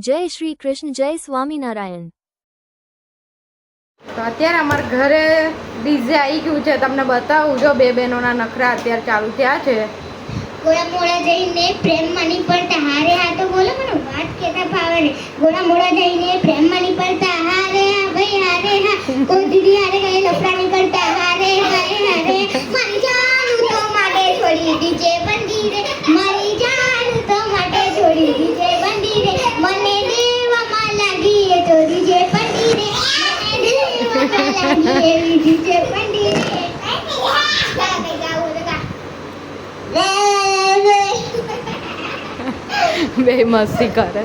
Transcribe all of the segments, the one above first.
જય શ્રી કૃષ્ણ, જય સ્વામિનારાયણ. તો અત્યારે અમારા ઘરે ડીજે આવી ગયું છે, તમને બતાવું. જો બે બહેનોના નખરા અત્યારે ચાલુ થયા છે. ગોળા મોડા જઈને પ્રેમમાં નહીં પડતા, હારે હા તો બોલો, મને વાત કેતા ફાવે ને. ગોળા મોડા જઈને પ્રેમમાં નહીં પડતા, હારે હા ભાઈ હારે હા. કોઈ દીદી હારે કઈ લફડા નહીં કરતા, હારે હારે હારે. મારી જાન તો માટે છોડી દીજે બંદી રે, મારી જાન તો માટે છોડી દીજે બંદી રે. મને દેવામાં લાગી એ તો દીજે બંદી રે, મને દેવામાં લાગી એવી દીજે બંદી રે. બે મસ્તી કરે.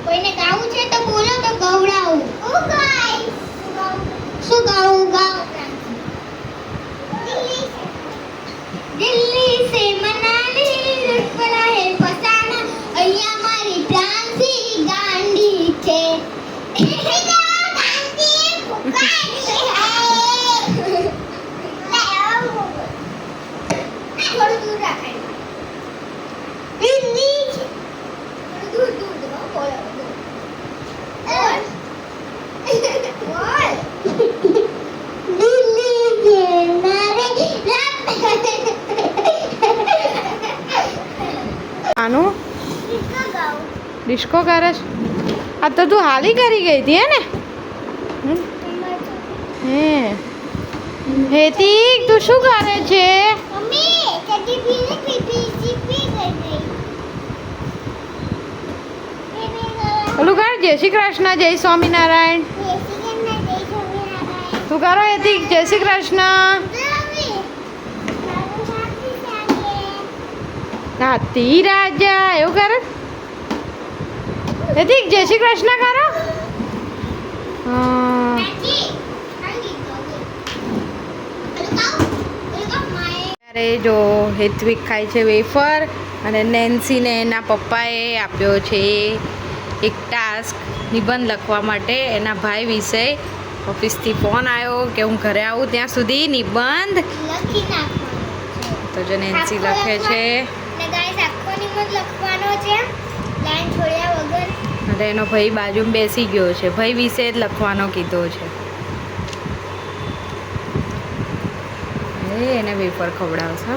કોઈને ગાવું છે તો બોલો, તો ગવડાવું. શું ગાવું? દિલ્હી સે મનાલી લટપડા હે ફસાના, અહીંયા મારી પ્રાંસી ગાંડી છે. થોડું દૂર રાખાય. દિલ્હી છે. થોડું દૂર બોલો. દિલ્હી છે મારે આનું ડિસ્કો કરે છે. આ તો તું હાલી કરી ગઈ હતી હે ને? હેતિક તું શું કરે છે? મમ્મી કદી પીને પીપી ગઈ ગઈ. ઓલું કર, જય શ્રી કૃષ્ણ, જય સ્વામિનારાયણ. તું કરો હેતિક, જય શ્રી કૃષ્ણ. હાથી રાજા એવું કરે. હેતિક જય શ્રી કૃષ્ણ કરો. હા અરે જો હેત્વિક ખાય છે વેફર, અને નેન્સીને એના પપ્પાએ આપ્યો છે એક ટાસ્ક નિબંધ લખવા માટે. એના ભાઈ વિશે ઓફિસથી ફોન આવ્યો કે હું ઘરે આવું ત્યાં સુધી નિબંધ લખી નાખવાનો. તો જો નેન્સી લખે છે, ને ગાઈસ આખો નિબંધ લખવાનો છે લાઈન છોડ્યા વગર. અને એનો ભાઈ બાજુમાં બેસી ગયો છે. ભાઈ વિશે જ લખવાનો કીધો છે. એને વેફર ખવડાવશે.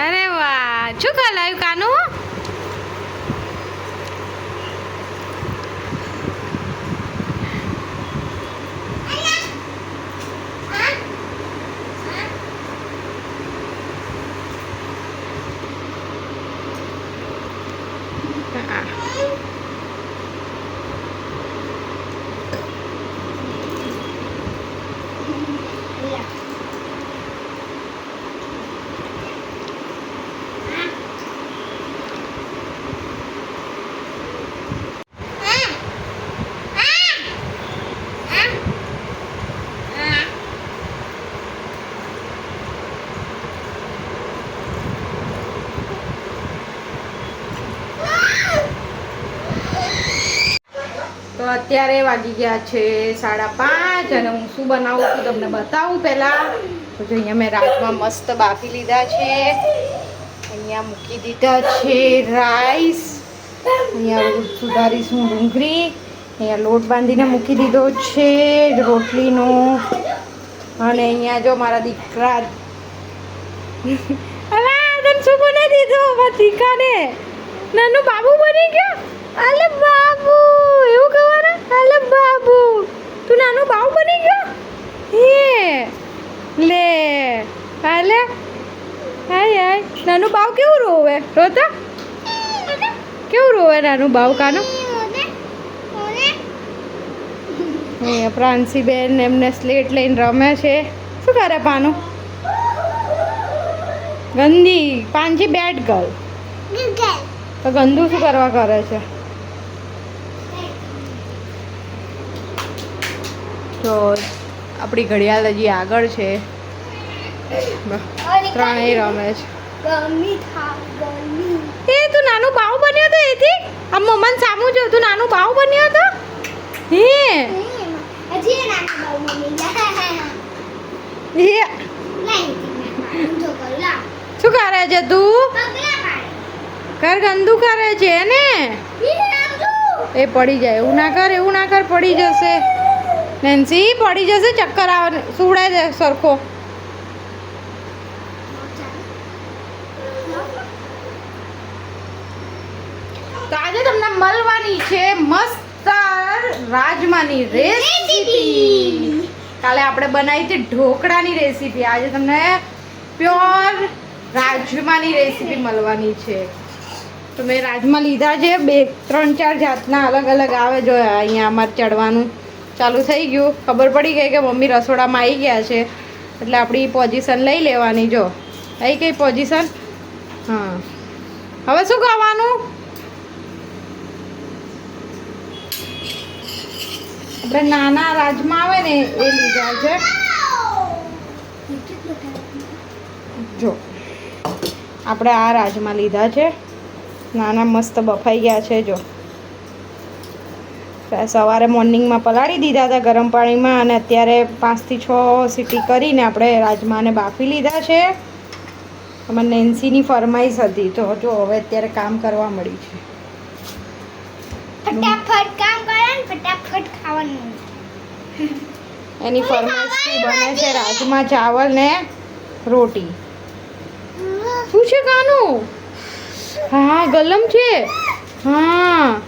અરે વાહ, શું ખલાયું કાનું? તો અત્યારે વાગી ગયા છે 5:30, અને હું શું બનાવું છું તમને બતાવું પહેલાં. તો જો અહીંયા મેં રાજમાં મસ્ત બાફી લીધા છે. અહીંયા મૂકી દીધા છે રાઈસ. અહીંયા સુધારીશું ડુંગળી. અહીંયા લોટ બાંધીને મૂકી દીધો છે રોટલીનો. અને અહીંયા જો મારા દીકરા અલા તને શું બનાવી દીધું મારા દીકરાને? નાનું બાબુ બની ગયો. અલે બાબુ એવું કહેવાના? અલે બાબુ તું નાનું બાબુ બની ગયો. હે લે અલે હાય હાય. નાનું બાવ કેવું રોવે? રોતા કેવું રોવે નાનું બાવ કાનું? અહીંયા પ્રાંસીબેન એમને સ્લેટ લઈને રમે છે. શું કરે પાનું? ગંદી પાંચી બેટ ગર્લ. તો ગંદુ શું કરવા કરે છે? તો આપણી ઘડિયાળ હજી આગળ છે. ત્રણેય રમે છે. એ તું નાનું બાવ બન્યો તો એથી આ મમ્માને સામું જોતું નાનું બાવ બન્યો હતો હે હજી નાખી દઉં મમ્મી હે લાઈ ઊંધો કર લા શું કરે છે તું પગલા પાડ ઘર ગંદુ કરે છે ને એ પડી જાય એવું ના કર પડી જશે નેન્સી પડી જશે ચક્કર આવે સુવડાય દે સરખો તો આજે તમને મળવાની છે મસ્ત રાજમાની રેસીપી કાલે આપણે બનાવી હતી ઢોકળાની રેસીપી આજે તમને પ્યોર રાજમાની રેસીપી મળવાની છે તો મેં રાજમા લીધા છે 2-3-4 જાતના અલગ અલગ આવે જો અહીંયા અમારે ચડવાનું ચાલુ થઈ ગયું ખબર પડી ગઈ કે મમ્મી રસોડામાં આવી ગયા છે એટલે આપણી પોઝિશન લઈ લેવાની જો આવી કઈ પોઝિશન હા હવે શું કરવાનું આપણે નાના રાજમા આવે ને એ લીધા છે જો આપણે આ રાજમા લીધા છે નાના મસ્ત બફાઈ ગયા છે જો સવારે મોર્નિંગમાં પલાળી દીધા હતા ગરમ પાણીમાં અને અત્યારે 5 થી 6 સીટી કરીને આપણે રાજમાને બાફી લીધા છે અમારે નેન્સીની ફરમાઈશ હતી તો જો હવે અત્યારે કામ કરવા મળી છે ફટાફટ કામ કરે ને ફટાફટ ખાવાનું એની ફરમાઈશથી બને છે રાજમા ચાવલ ને રોટી શું છે કાનું હા ગલમ છે હા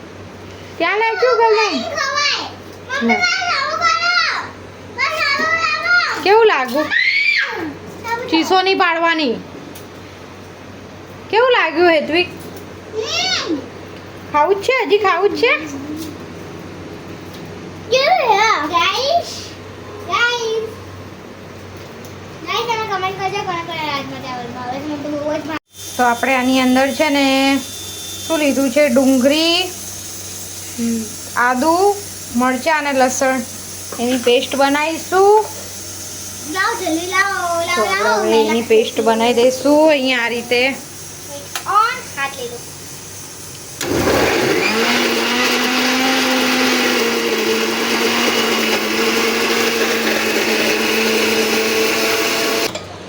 ક્યાં લાગ્યું ગલમ કેવું લાગ્યું ચીસો નહીં પાડવાની કેવું લાગ્યું હેતવિક ખાવું જ છે હજી ખાવું જ છે ગાઈસ તમે કમેન્ટ કરજો કોને કોને રાજમા ચાવલ ભાવે છે મને તો બહુ જ તો આપણે આની અંદર છે ને શું લીધું છે ડુંગળી આદુ મરચાં અને લસણ એની પેસ્ટ બનાવીશું લાવ જલ્દી લાવો તો આપણે હવે એની પેસ્ટ બનાવી દઈશું અહીંયા આ રીતે ઓન હાથ લઈ લો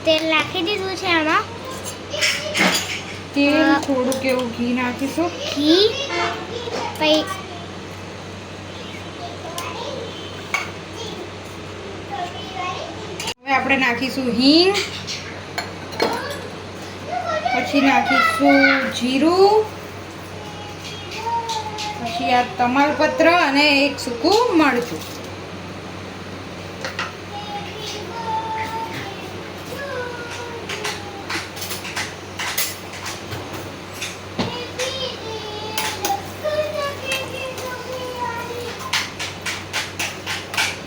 તેલ નાખી દીધું છે આમાં તેલ થોડું કેવું ઘી નાખીશું ઘી પછી હવે આપણે નાખીશું હિંગ પછી નાખીશું જીરું પછી આ તમાલપત્ર અને એક સૂકું મરચું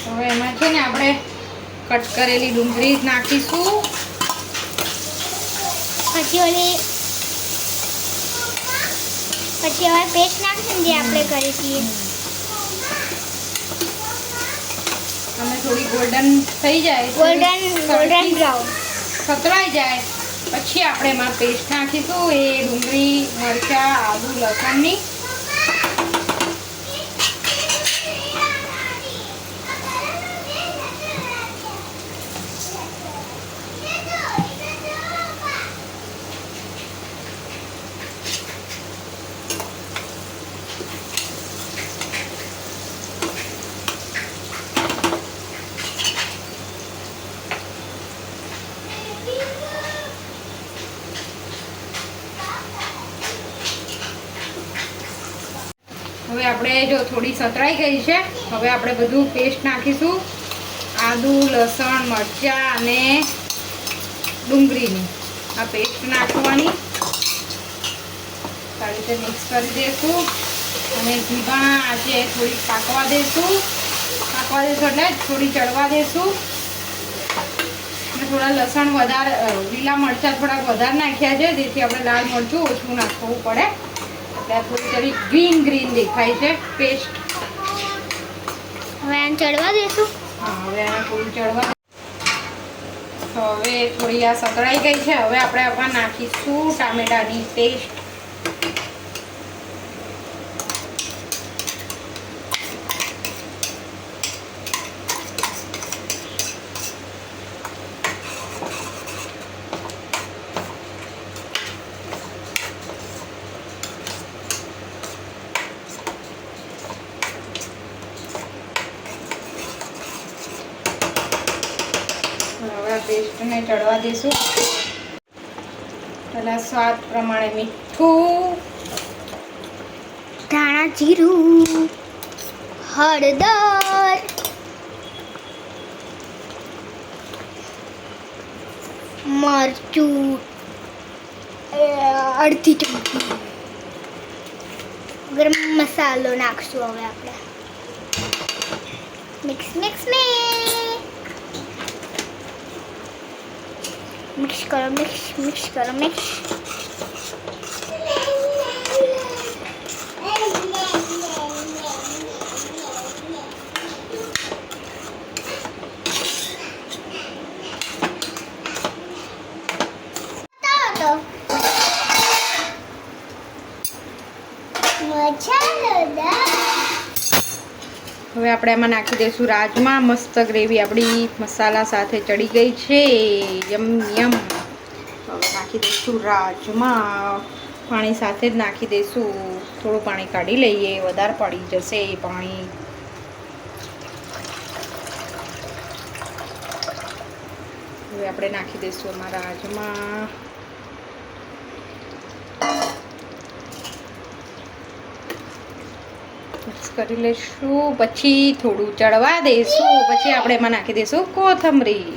હવે એમાં છે ને આપણે કટ કરેલી ડુંગળી નાખીશું પછી હવે પેસ્ટ નાખશું જે આપણે કરી છીએ અને થોડી ગોલ્ડન થઈ જાય ગોલ્ડન બ્રાઉન સતરાઈ જાય પછી આપણે એમાં પેસ્ટ નાખીશું એ ડુંગળી મરચાં આદુ લસણની હવે આપણે જો થોડી સતરાઈ ગઈ છે હવે આપણે બધું પેસ્ટ નાખીશું આદુ લસણ મરચાં અને ડુંગળીની આ પેસ્ટ નાખવાની સારી રીતે મિક્સ કરી દઈશું અને ધીમા આજે થોડી પાકવા દઈશું એટલે થોડી ચડવા દઈશું અને થોડા લસણ વધારે લીલા મરચાં થોડાક વધારે નાખ્યા છે જેથી આપણે લાલ મરચું ઓછું નાખવું પડે થોડી ગ્રીન દેખાય છે પેસ્ટ હવે આને ચડવા દેશું હા હવે આને થોડું ચડવા તો હવે થોડી આ સતળાઈ ગઈ છે હવે આપણે આમાં નાખીશું ટામેટાની પેસ્ટ પેસ્ટને ચડવા દઈશું. પહેલાં સ્વાદ પ્રમાણે મીઠું, ધાણા જીરું, હળદર, મરચું અડધી ચમચી, ગરમ મસાલો નાખશું હવે આપણે. મિક્સ મિક્સ મિક્સ કરો, મિક્સ કરો, મિક્સ. હવે આપણે એમાં નાખી દઈશું રાજમા. મસ્ત ગ્રેવી આપણી મસાલા સાથે ચડી ગઈ છે. યમ યમ. હવે નાખી દઈશું રાજમા. પાણી સાથે જ નાખી દઈશું. થોડું પાણી કાઢી લઈએ, વધારે પડી જશે પાણી. હવે આપણે નાખી દઈશું અમારા રાજમા. મિક્સ કરી લઈશું. પછી થોડું ચડવા દઈશું. પછી આપણે એમાં નાખી દઈશું કોથમરી.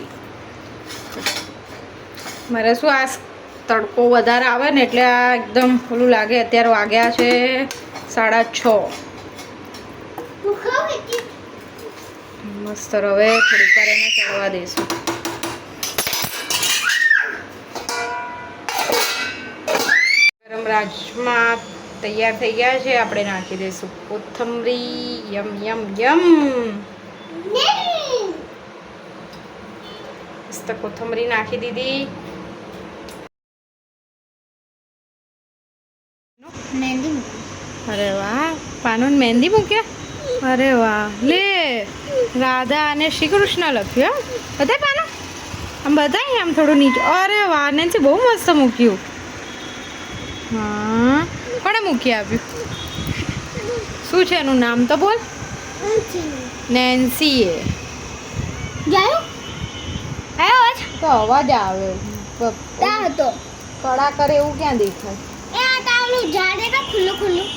મારે શું આ તડકો વધારે આવે ને એટલે આ એકદમ ઓલું લાગે. અત્યારે વાગ્યા છે 6:30. મસ્ત. હવે થોડીક વાર એને ચડવા દઈશું. ગરમ રાજમા તૈયાર થઈ ગયા છે. આપણે નાખી દઈશું કોથમરી. યમ યમ યમ. મસ્ત કોથમરી નાખી દીધી. મહેંદી. અરે વાહ, પાનું મહેંદી મૂક્યા. અરે વાહ, લે રાધા અને શ્રી કૃષ્ણ લખ્યું. બતાય પાનું, આમ બતાય આમ થોડું નીચે. અરે વાહ, નેન્સી બહુ મસ્ત મૂક્યું. હા, કોણે મૂકી આપ્યું? શું છે એનું નામ તો બોલ. નેન્સીએ. જાયો આયો આજ તો અવાજ આવે. તા હતો કડા કરે એવું ક્યાં દેખાય? એ આ તાવલું જાડે તો ખુલ્લું ખુલ્લું.